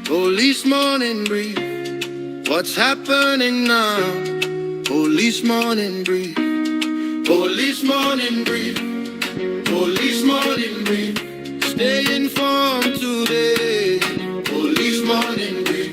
Police morning brief. What's happening now? Police morning brief. Police morning brief. Police morning brief. Stay informed today. Police morning brief.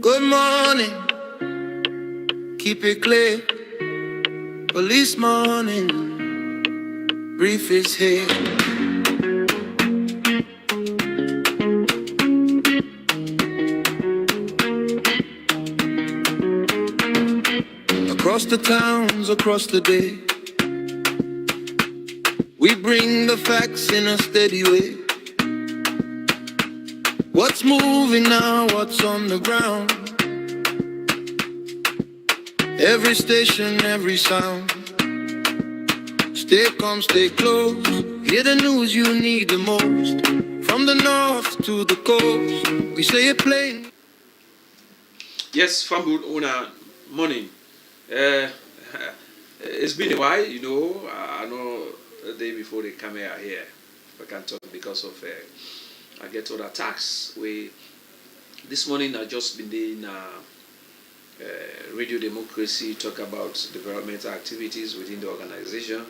Good morning, keep it clear. Police morning brief is here. Across the towns, across the day, we bring the facts in a steady way. What's moving now, what's on the ground? Every station, every sound. Stay calm, stay close. Hear the news you need the most. From the north to the coast, we say it plain. Yes, Fambul owner morning. It's been a while, you know. I know the day before they come here, I can't talk because of I get other attacks. This morning I just been doing radio democracy, talk about developmental activities within the organization.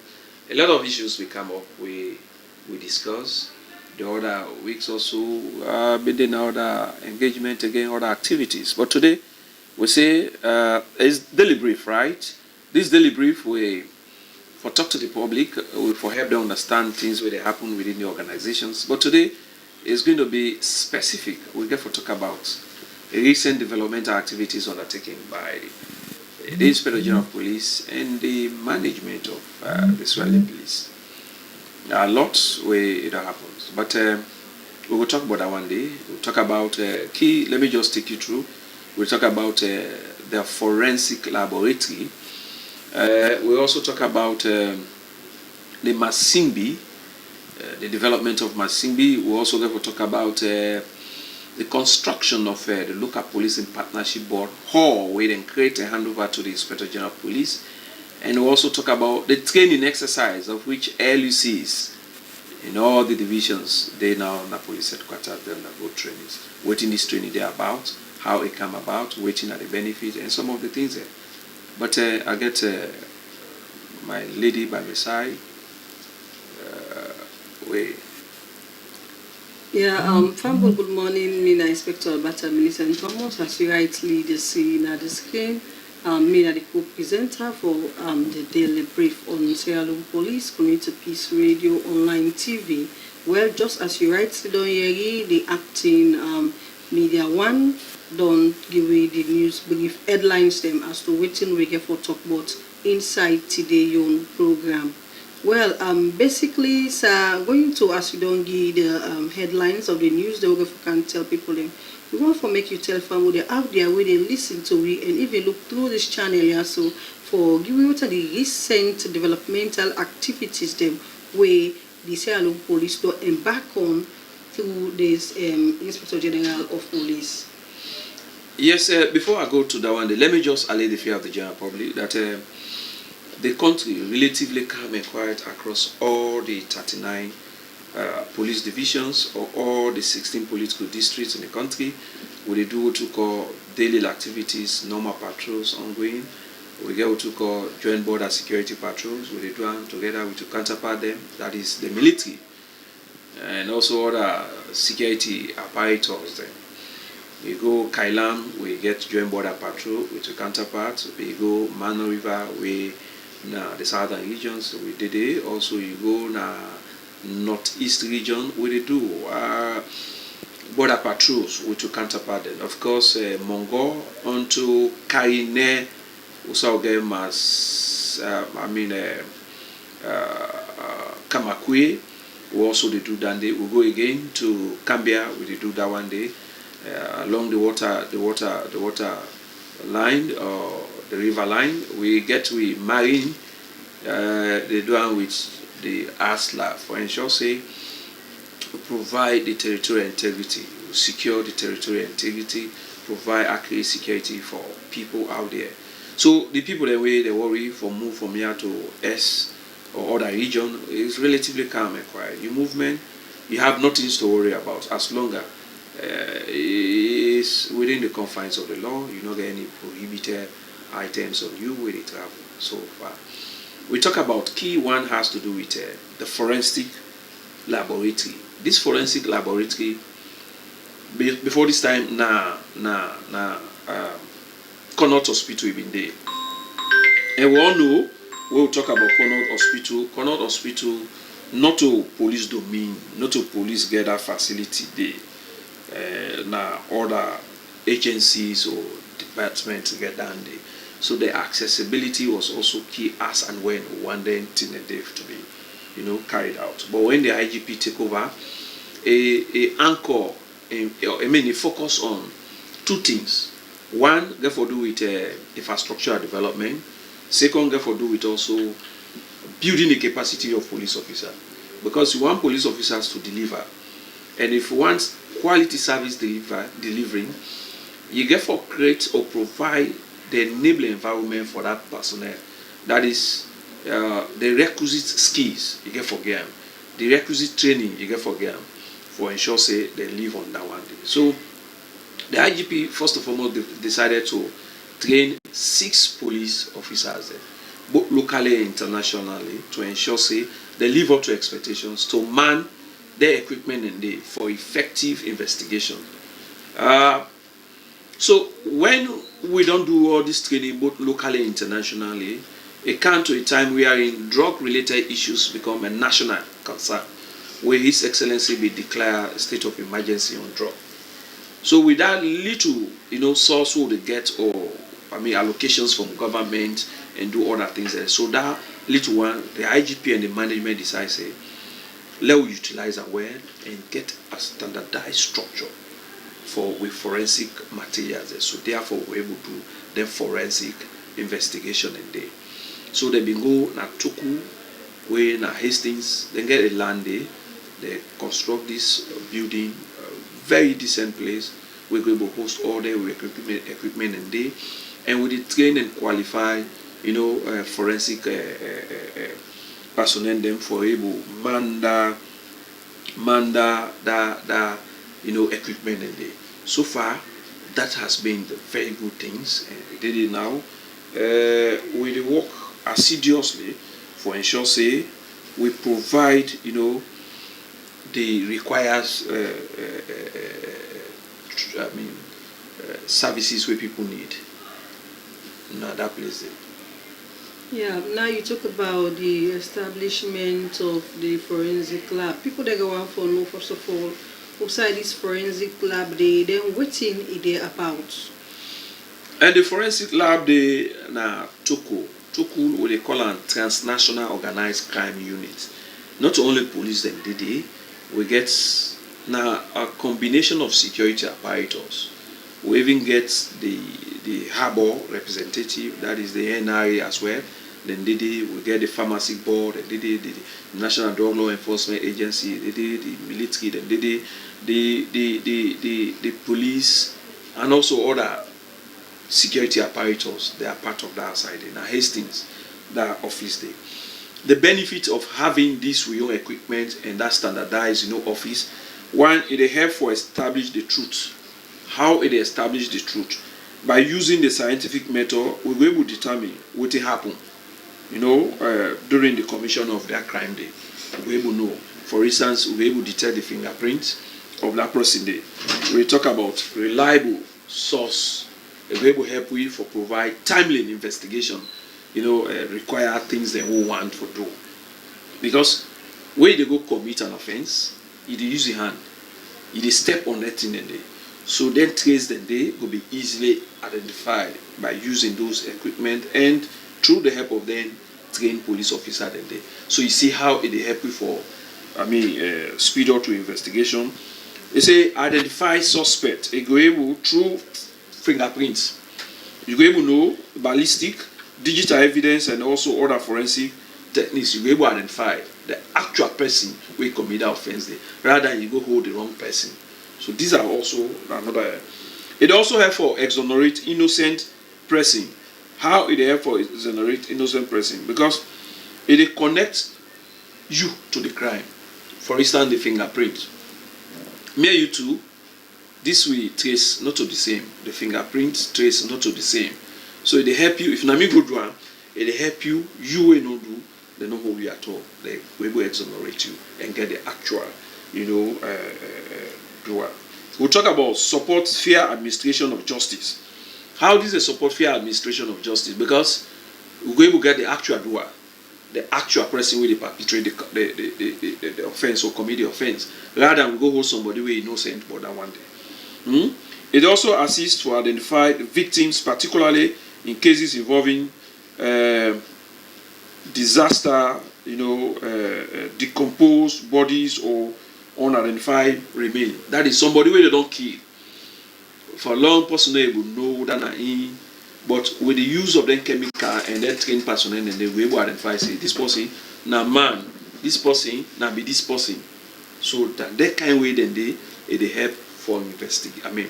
A lot of issues will come up. We discuss. The other weeks also been doing other engagement again, other activities. But today we say it's daily brief, right? This daily brief we for talk to the public, for help them understand things where they happen within the organizations. But today is going to be specific. We get to talk about recent developmental activities undertaken by the Inspector General of Police and the management of the Slp Police. There are lots where it happens, but we will talk about that one day. We'll talk about key. Let me just take you through. We'll talk about the forensic laboratory. We'll also talk about the Masimbi, the development of Masimbi. We'll also going to talk about the construction of the local police in partnership board hall, where they create a handover to the Inspector General of Police. And we'll also talk about the training exercise of which LUCs in all the divisions, they now in the police headquarters, they undergo trainings. What in this training they're about, how it come about, waiting at the benefit, and some of the things there. But I get my lady by my side. Fambul, good morning. Mina Inspector Albata Millicent Thomas, as you rightly just see at the screen. Mina the co-presenter for the Daily Brief on Sierra Leone Police, Community Peace Radio, Online TV. Well, just as you rightly don't hear, the acting Media One don't give me the news brief headlines them as to waiting we get for talk about inside today your program. Well, basically, sir, going to as you don't give the headlines of the news, they will can tell people them. We want to make you tell family they have their way they listen to it and even look through this channel here. So for giving what are the recent developmental activities them where the Sierra Leone Police do embark on through this Inspector General of Police. Yes, before I go to that one, let me just allay the fear of the general public that the country relatively calm and quiet across all the 39 police divisions or all the 16 political districts in the country. We do what we call daily activities, normal patrols ongoing. We get what we call joint border security patrols. We do them together with to counterpart them, that is the military, and also other security apparatus then. We go Kailam, we get joint border patrol with a counterpart. We go Mano River, we na the southern regions, we did it. Also you go na northeast region, we do border patrols with a counterpart. Then of course Mongo onto Karine also get Kamakwe. We also they do that day. We go again to Cambia. We they do that one day along the water line or the river line. We get to marine. They do one with the ASLA for ensure say we provide the territorial integrity, secure the territorial integrity, provide accurate security for people out there. So the people that way they worry for move from here to S or other region is relatively calm and quiet. Your movement, you have nothing to worry about as long as it's within the confines of the law. You don't get any prohibited items on you when you travel so far. We talk about key one has to do with the forensic laboratory. This forensic laboratory, before this time, Connaught Hospital been there. And we all know, we'll talk about Connaught Hospital. Connaught Hospital, not to police domain, not to police get that facility there. Now, other agencies or departments get down there. So the accessibility was also key as and when one day to be, carried out. But when the IGP take over, a anchor, a focus on two things. One, get for do with infrastructural development. Second, get for do with also building the capacity of police officers. Because you want police officers to deliver. And if you want quality service delivering, you get for create or provide the enabling environment for that personnel. That is the requisite skills you get for them, the requisite training you get for them, for ensure say they live on that one day. So the IGP first and foremost decided to train 6 police officers there, both locally and internationally, to ensure say they live up to expectations, to man their equipment in there for effective investigation. So when we don't do all this training both locally and internationally, it comes to a time wherein drug-related issues become a national concern, where His Excellency will declare a state of emergency on drug. So with that little, source we get or allocations from government and do other things there. So that little one, the IGP and the management decide say, let us utilize our well and get a standardized structure with forensic materials. So therefore we're able to do the forensic investigation in there. So they been go na Tuku, where na Hastings, then get a land there, they construct this building, very decent place. We're going to host all the equipment in there, and we train and qualify, forensic personnel them for able manda equipment in there. So far, that has been the very good things, and we did it now. We work assiduously for ensure say we provide, the required services where people need. Now that place there. Yeah, now you talk about the establishment of the forensic lab. People that go out for know, first of all, outside this forensic lab, then what is they about? And the forensic lab, they na Tuku, what they call a transnational organized crime unit. Not only police them did it, we get now a combination of security apparatus. We even get the harbor representative, that is the NRA as well. Then we get the pharmacy board, the National Drug Law Enforcement Agency, the military, then the police, and also other security apparatus. They are part of that side. Now Hastings, that office there. The benefit of having this real equipment and that standardized, office, one, it helps for establish the truth. How it establish the truth? By using the scientific method, we will be able to determine what happened. During the commission of that crime day, we will know. For instance, we will be able to detect the fingerprints of that person there. We talk about reliable source. We will be able to help you for provide timely investigation. Require things they will want to do. Because when they go commit an offense, you use your hand, you step on that thing in there. So then trace them, they will be easily identified by using those equipment and through the help of them trained police officer then they. So you see how it help you for, speed up to investigation. They say identify suspect. You go able through fingerprints. You go able to know ballistic, digital evidence, and also other forensic techniques. You go able to identify the actual person who committed the offense there, rather than you go hold the wrong person. So these are also another. It also helps for exonerate innocent person. How it help for exonerate innocent person? Because it connects you to the crime. For instance, the fingerprint. Me and you two, this will trace not to the same. The fingerprint trace not to the same. So it help you. If Nami go do one, it help you. You will not do. They don't hold you at all. They will exonerate you and get the actual, doer. We'll talk about support fair administration of justice. How this is support fair administration of justice? Because we're going to get the actual doer, the actual person who perpetrate the offense or commit the offense, rather than we go hold somebody who is innocent but that one day. It also assists to identify victims, particularly in cases involving disaster, decomposed bodies or unidentified remain. That is somebody where they don't kill. For long personnel will know that are in, but with the use of the chemical and then trained personnel, and they will able to identify say this person now man, this person now be this person. So that kind of way then they help for investigation.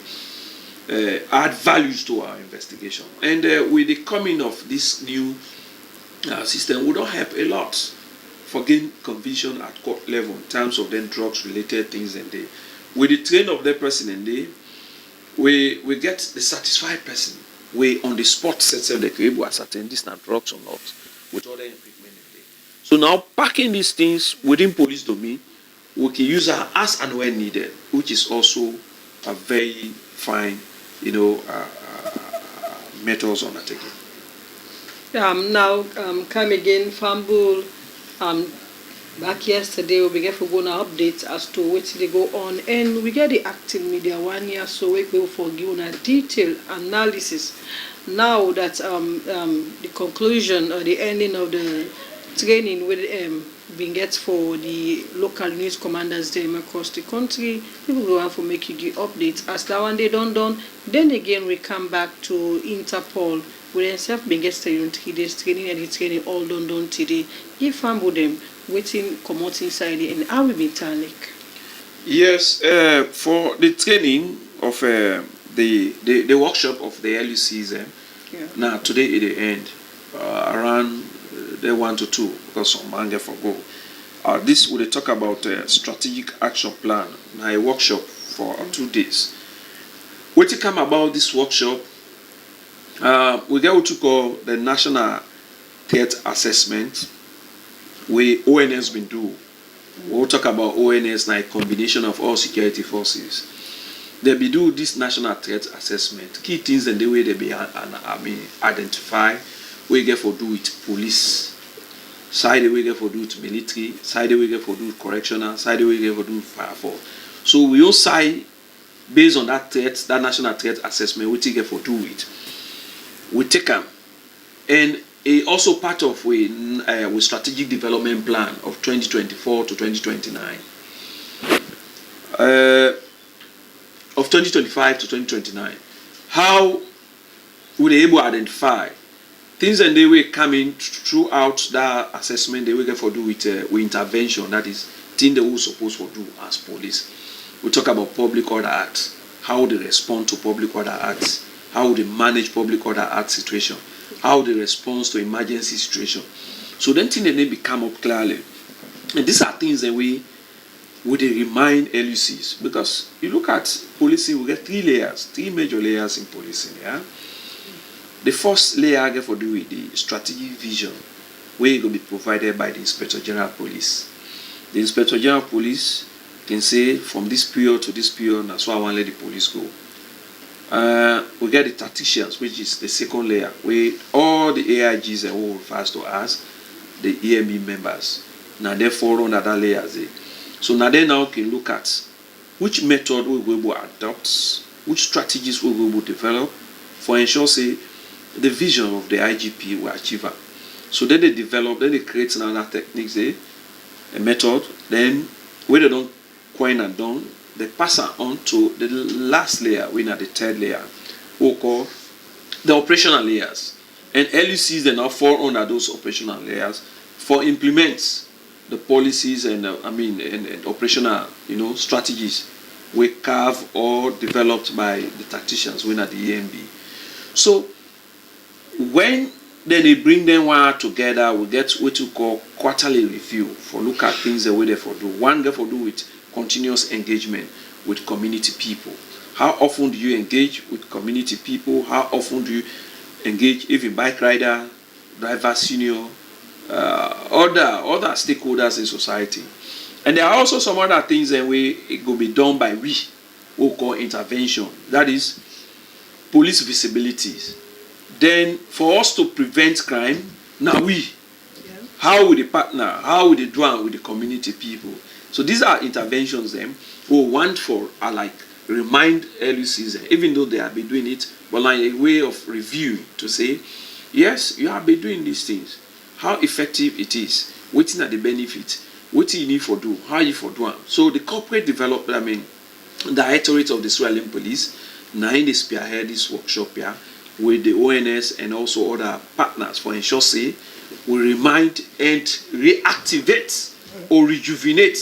Add values to our investigation. And with the coming of this new system, we don't help a lot for gain conviction at court level in terms of then drugs related things and they. With the train of the person and they, we get the satisfied person. We on the spot set the able to ascertain this not drugs or not with other equipment and they. So now packing these things within police domain, we can use her as and when needed, which is also a very fine, methods undertaken. Now, come again, Fambul. Back yesterday, we began for going to updates as to what they go on, and we get the acting media 1 year, so we will forgive a detailed analysis. Now that the conclusion or the ending of the training will being get for the local news commanders them across the country, people go have to make you the updates as that one they done. Then again, we come back to Interpol. We themselves been get 3 days training and the training all done today. Give Fambo them waiting come out inside it and how we be tonic. Yes, for the training of the workshop of the early season. Yeah. Now today it will end around the 1 to 2 because some man get for go. This will talk about strategic action plan. Now a workshop for 2 days. What to come about this workshop? We get what to call the national threat assessment. We ONS been do. We'll talk about ONS now a combination of all security forces. They be do this national threat assessment. Key things and the way they be identify. We get for do with police. Side we get for do with military. Side we get for do with correctional. Side we get for do with fire force. So we all side based on that threat, that national threat assessment. We take it for do it. We take them, and it also part of with strategic development plan of 2024 to 2029, of 2025 to 2029. How would they able to identify things and they will come in throughout that assessment? They will get for do with intervention. That is thing they will supposed to do as police. We talk about public order acts, how they respond to public order acts. How they manage public order act situation, how they respond to emergency situation. So then things they become up clearly. And these are things that we would remind LUCs, because you look at policing, we get 3 major layers in policing. Yeah, the first layer get for do with the strategic vision, where it will be provided by the Inspector General Police. The Inspector General Police can say from this period to this period, that's why I want to let the police go. We get the tacticians, which is the second layer, where all the AIGs and who refers to as the EMB members. Now they fall under that layer. So now they now can look at which method we will adopt which strategies we will develop for ensure say the vision of the IGP will achieve am. So then they develop, then they create another techniques, a method, then when they don't coin and done, they pass it on to the last layer, we are the third layer, we call the operational layers. And LUCs they now fall under those operational layers for implements the policies and and operational strategies we carve or developed by the tacticians when at the EMB. So when then they bring them one together, we get what you call quarterly review for look at things the way they for do. One get for do with continuous engagement with community people. How often do you engage with community people? How often do you engage even bike rider, driver senior, other stakeholders in society? And there are also some other things that it will be done by we call intervention. That is police visibilities. Then for us to prevent crime, now how will the partner, how will they do it with the community people? So these are interventions then we want for like remind LUCs, even though they have been doing it, but like a way of review to say, yes, you have been doing these things. How effective it is, waiting at the benefit, what you need for do, how you for do. So the corporate development, Directorate of the Australian Police, now in the spearhead this workshop here with the ONS and also other partners for ensure say we remind and reactivate or rejuvenate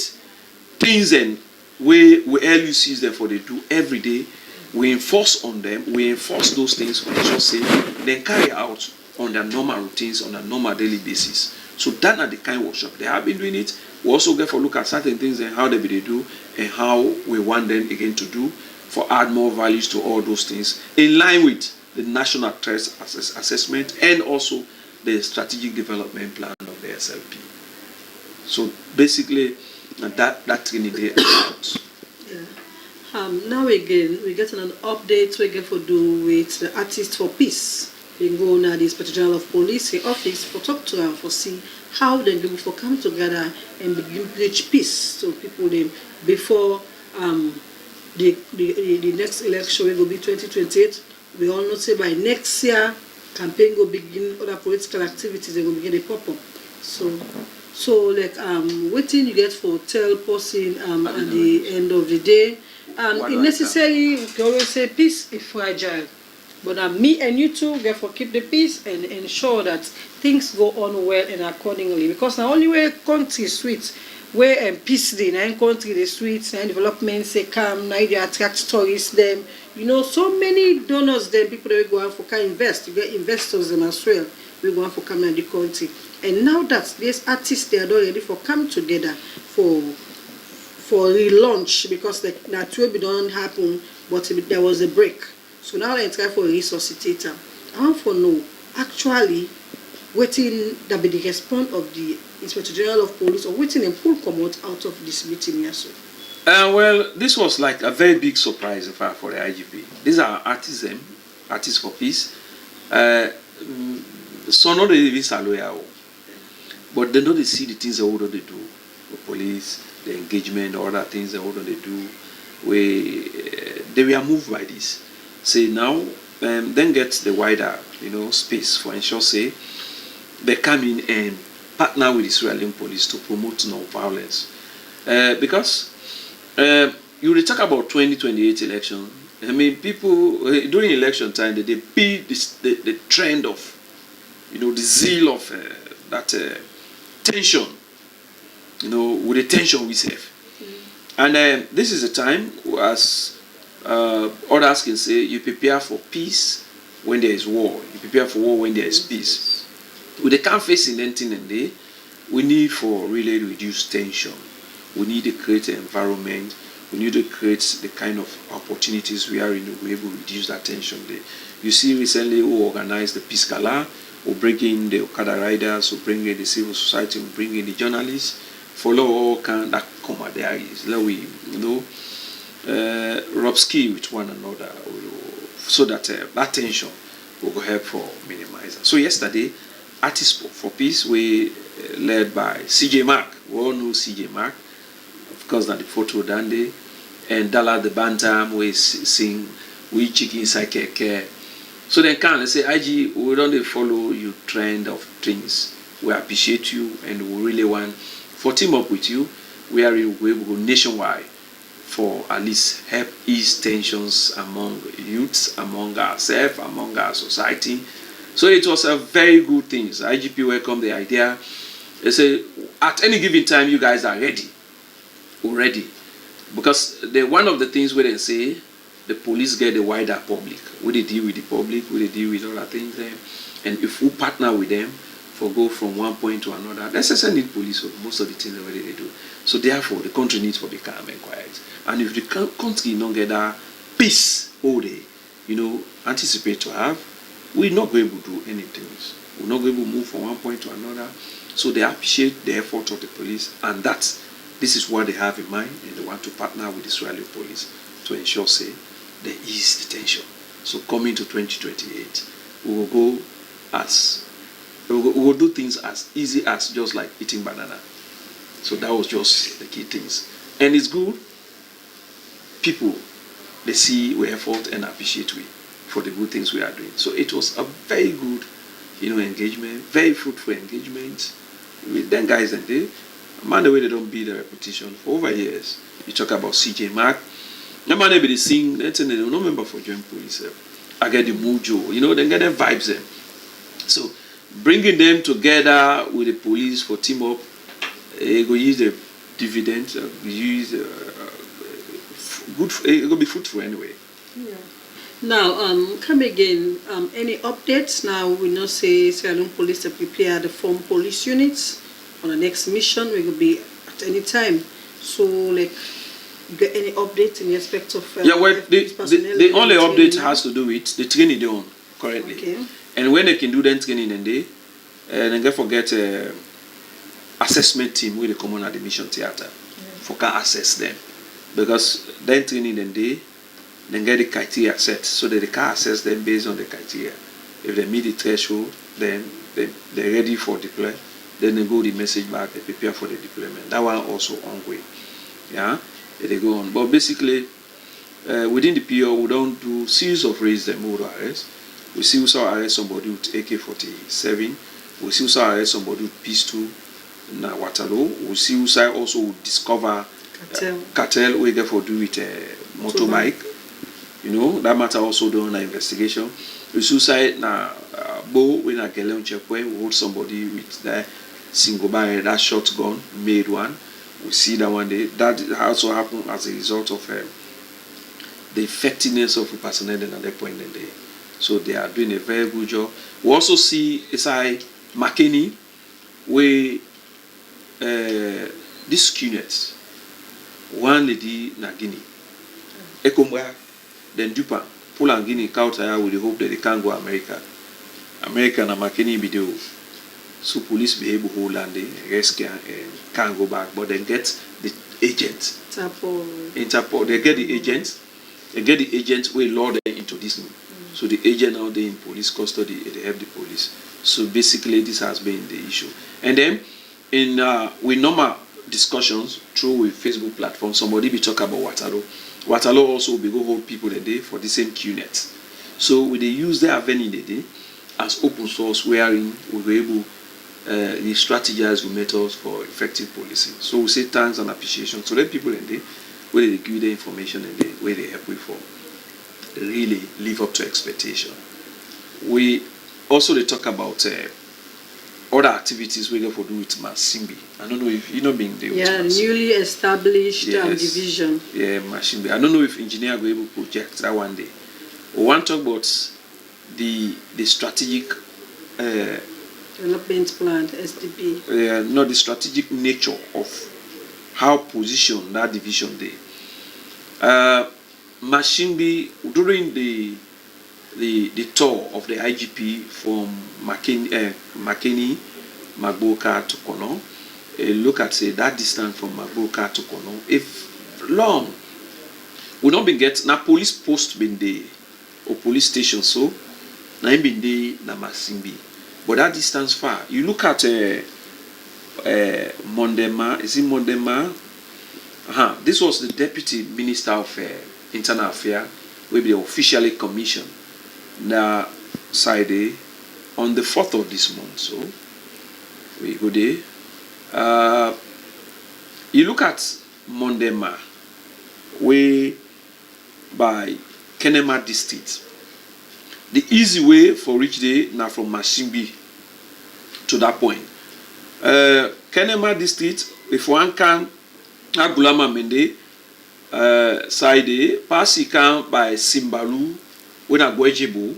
things and we LUCs therefore they do every day. We enforce on them, we enforce those things for ensure say they carry out on their normal routines on a normal daily basis. So that are the kind of workshop they have been doing it. We also get for look at certain things and how they do and how we want them again to do for add more values to all those things in line with the national threat assessment and also the strategic development plan of the SLP. So basically that training day about. Yeah. Now again we get an update we get for do with the Artist for Peace. We go now the Inspector General of Police office for talk to them for see how they do for come together and begin preach peace to people them before the next election will be 2028. We all know say by next year campaign will begin, other political activities they will begin to pop up. So like what thing you get for tell person at the end of the day. It's necessary, you can always say peace is fragile. But me and you two get for keep the peace and ensure that things go on well and accordingly. Because the only way country sweet, where peace dey, na country the sweet, na development say come, now they attract tourists them. So many donors them, people that go out for can invest, you get investors them as well. We go out for come in the country. And now that these artists they are ready for come together for relaunch because that will be don't happen, but there was a break. So now they try for a resuscitator. I want to know actually waiting that be the response of the Inspector General of Police or waiting and pull come out of this meeting here. So. Well, this was like a very big surprise for the IGP. These are artists for peace. So not the lawyer, but they know they see the things they do. The police, the engagement, all that things they do. They were moved by this. Say now, then get the wider, space for ensure say they come in and partner with Israeli police to promote non-violence. Because you will talk about 2028 election. I mean, people during election time they beat the trend of, the zeal of that tension, with the tension we have. And this is a time as others can say you prepare for peace when there is war. You prepare for war when there is peace. With the can't face anything in there, we need for really reduce tension. We need to create an environment. We need to create the kind of opportunities we are in to be able to reduce that tension there. You see recently we organized the Peace Gala, we bring in the Okada riders, we bring in the civil society, we bring in the journalists, follow all kind that come out there is let we rub ski with one another so that that tension will help for minimizer. So yesterday, Artists for Peace we led by CJ Mark. We all know CJ Mark, of course, that the photo Dande, and Dala the Bantam we sing we chicken inside care. So then can say, IG, we don't follow you trend of things. We appreciate you and we really want for team up with you. We will go nationwide for at least help ease tensions among youths, among ourselves, among our society. So it was a very good thing. So IGP welcomed the idea. They say at any given time you guys are ready. Already. Because one of the things where they say the police get the wider public. We they deal with the public, we they deal with other things there. And if we partner with them for go from one point to another, necessarily need police for most of the things that they do. So therefore the country needs to be calm and quiet. And if the country don't get that peace all day, anticipate to have, we're not going to do anything. We're not going to move from one point to another. So they appreciate the effort of the police, and this is what they have in mind, and they want to partner with the Israeli police to ensure, say, there is the tension. So coming to 2028, we will do things as easy as just like eating banana. So that was just the key things. And it's good. People, they see we effort and appreciate we for the good things we are doing. So it was a very good, engagement, very fruitful engagement with them guys and they. Man, the way they don't build a reputation for over years. You talk about CJ Mark. The man they be sing, they don't remember for joint police. I get the mojo, they get the vibes them. So bringing them together with the police for team up, go use the dividends, use good. It will be fruitful anyway. Yeah. Now, come again. Any updates? Now we know say Sierra Leone Police to prepare the form police units on the next mission. We could be at any time. So, like, you get any updates in respect of the only update has to do with the training they own currently. Okay. And when they can do that training and then they forget assessment team with the common at the mission theater for can assess them. Because then training and then get the criteria set so that they can assess them based on the criteria. If they meet the threshold, then they're ready for deploy. Then they go the message back, they prepare for the deployment. That one also ongoing. Yeah, they go on. But basically, within the PO, we don't do series of raids and mode arrest. We see also arrest somebody with AK-47. We see also arrest somebody with pistol in Waterloo. We see also discover cartel we get for do with motorbike. That matter also done an investigation. We suicide na Bo when a Galeon checkpoint, we hold somebody with that single barrel, that shotgun, made one. We see that one day. That also happened as a result of the effectiveness of the personnel at that point in the day. So they are doing a very good job. We also see SI McKinney where this unit, one lady na Guinea, Ekombra, then Dupa, Pull and Guinea, Kautaya with the hope that they can go America. America and McKinney video. So police be able to hold and they rescue and can't go back, but then get the agent. Interpol. They get the agents. They get the agents will lure them into this. So the agent now they in police custody, they help the police. So basically this has been the issue. And then in with normal discussions through with Facebook platform, somebody be talk about Waterloo. Waterloo also be go hold people a day for the same QNet. So we they use their avenue the day as open source wherein we were able the strategize with methods for effective policing. So we say thanks and appreciation. So let people in there where they give the information and where they help with for really live up to expectation. We also they talk about other activities we go for do with Masimbi. I don't know if being there. Yeah, newly established division. Yeah, Masimbi. I don't know if engineer will able to project that one day. We want to talk about the strategic development plan, SDP. Not the strategic nature of how position that division there. Mashimbi during the tour of the IGP from Makeni, Magboka to Kono, look at say that distance from Magboka to Kono. If long, we not been get na police post been there or police station so na been there na Masimbi. But that distance far. You look at Mondema. Is it Mondema? This was the deputy minister of internal affairs will be officially commissioned na side on the 4th of this month. So we go there. You look at Monday Ma, way by Kenema District. The easy way for reach there now from Mashimbi to that point. Kenema District, if one can Agulama Mende side pass he can by Simbalu when I go Ejibo,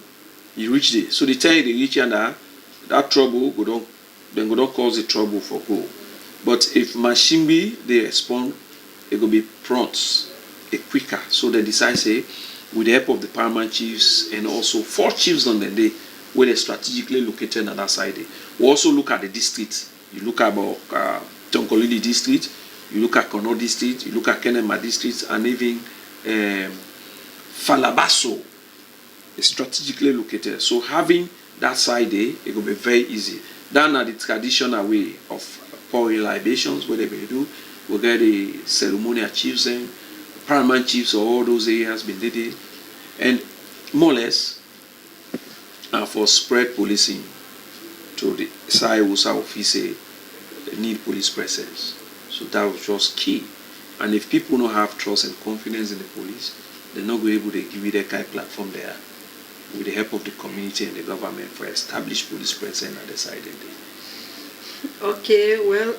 you reach there. So the time they reach and that trouble go down, then go don't cause the trouble for go. But if Mashimbi they respond, it will be prompt, quicker. So they decide say with the help of the paramount chiefs and also 4 chiefs on the day where they strategically located on that side. We also look at the district. You look at Tonkolili district, you look at Kono district, you look at Kenema district, and even Falabaso is strategically located. So having that side there, it will be very easy. Then are the traditional way of pouring libations, where they will do. We get the ceremonial chiefs and paramount chiefs of all those areas been did, and more or less for spread policing to the side Usa office need police presence. So that was just key. And if people don't have trust and confidence in the police, they're not going to be able to give you that kind of platform there with the help of the community and the government for established police presence at the side of the. Okay, well,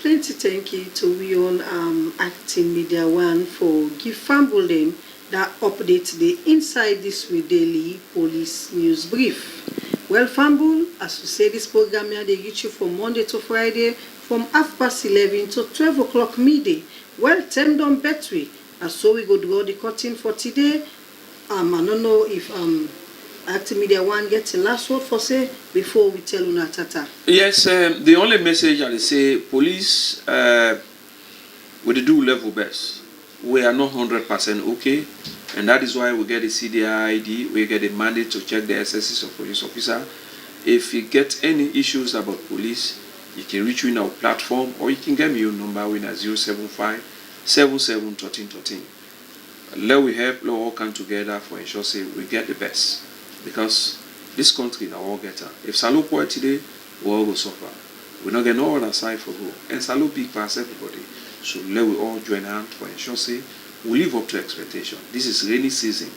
plenty thank you to we on Acting Media One for give Fambul them that update the inside this week daily police news brief. Well, Fambul, as we say, this program here they reach you from Monday to Friday from 11:30 to 12 o'clock midday. Well, time on battery, and so we go draw the curtain for today. I don't know if Acting Media One gets the last word for say before we tell Una Tata. Yes, the only message I say, police, we do level best. We are not 100% okay, and that is why we get the CDI ID, we get the mandate to check the SSS of police officer. If you get any issues about police, you can reach you in our platform, or you can get me your number in at 075 77 13 13. Let we help, let we all come together for ensure say we get the best. Because this country now all get her. If Salo poor today, we all will suffer. We not get no other side for go. And Salo big pass everybody. So let we all join hands for ensure say we live up to expectation. This is rainy season.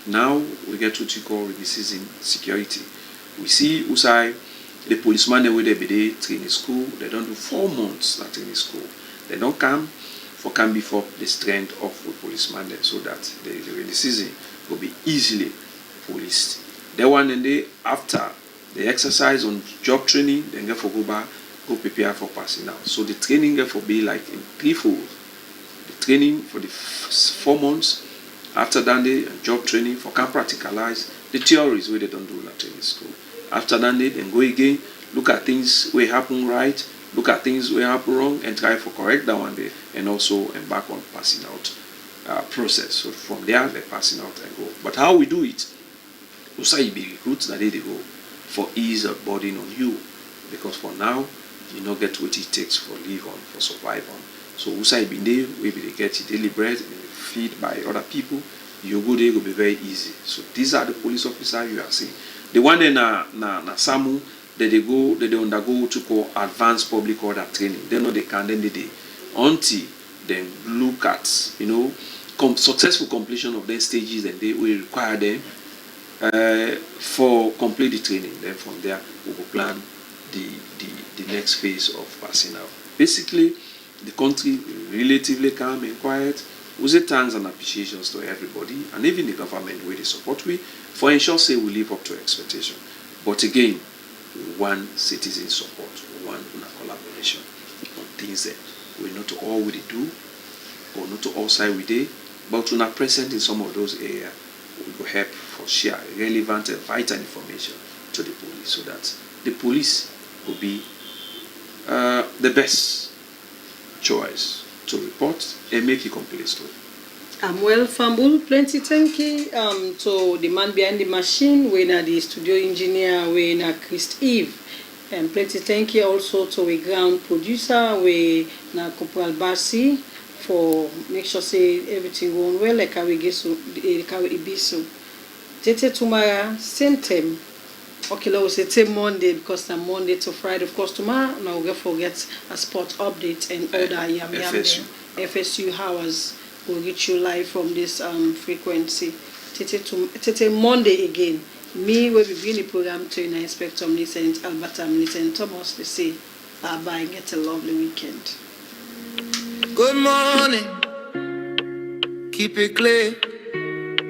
Now we get what you call rainy season security. We see Usai, the policeman they will be there training school. They don't do 4 months that training school. They don't come before the strength of the policeman there, so that the rainy season will be easily policed. The one and day after the exercise on job training, then get for go back, go prepare for passing out. So the training get for be like in threefold. The training for the 4 months, after that day job training for can practicalize the theories where they don't do that training school. After that day, then go again, look at things where happen right, look at things where happen wrong, and try for correct that one day, and also embark on passing out process. So from there, they're passing out and go. But how we do it? Also, you be recruits that they go for ease of burden on you, because for now you not get what it takes for live on, for survive on. So also be there, we be get your daily bread and feed by other people. You go there will be very easy. So these are the police officers you are seeing. The one in na Samu that they undergo to call advanced public order training. They know they can then they until then look at successful completion of their stages, and they will require them for complete the training. Then from there we will plan the next phase of passing out. Basically, the country relatively calm and quiet. We say thanks and appreciations to everybody, and even the government where they support we for ensure say we live up to expectation. But again, one citizen support, one collaboration on things that we not all we do, or not all side we do, but we are present in some of those areas. We will help for share relevant and vital information to the police, so that the police will be the best choice to report and make a complete story. Well, Fambul, plenty thank you to the man behind the machine, we na the studio engineer, we na Christ Eve. And plenty thank you also to the ground producer, we na Corporal Basi. for make sure say everything going well like how we get so how it be so. Tete tomorrow same time. Okay, let's say Monday because I'm Monday to Friday. Of course, tomorrow now we'll forget a sport update and other yam FSU. FSU hours will get you live from this frequency. Tete Monday again. Me will be doing the program to Inspector Millicent Alberta Millicent Thomas. They say bye bye and get a lovely weekend. Good morning, keep it clear.